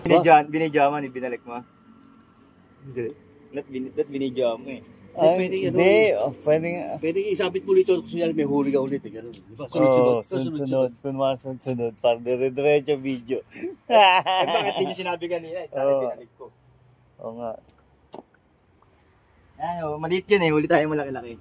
Binidyaman, binalik mo. Hindi. Not binidyaman mo eh. Pwede isabit mo dito kasi may huli ka ulit. Ganun. Diba? Sunod. Kunwari sunod. Para dire-diretso video. Bakit hindi nyo sinabi kanina? Sana binalik ko. Oo nga. Maliit yun eh. Huli tayo malaki-laki.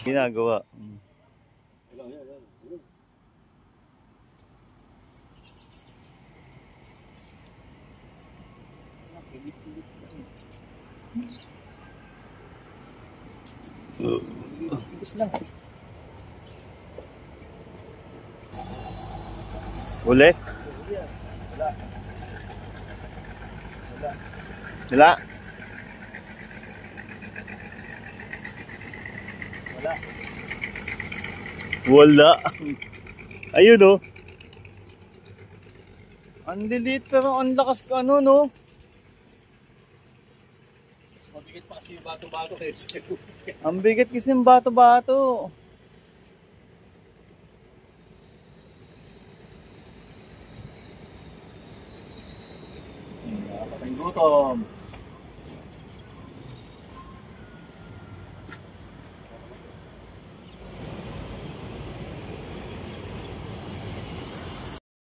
Ginagawa. Uli? Wala. Wala. Ayun oh. Ang lilit pero ang lakas ka ano no. Mabigat pa kasi yung bato-bato. Ang bigat kasi yung bato-bato.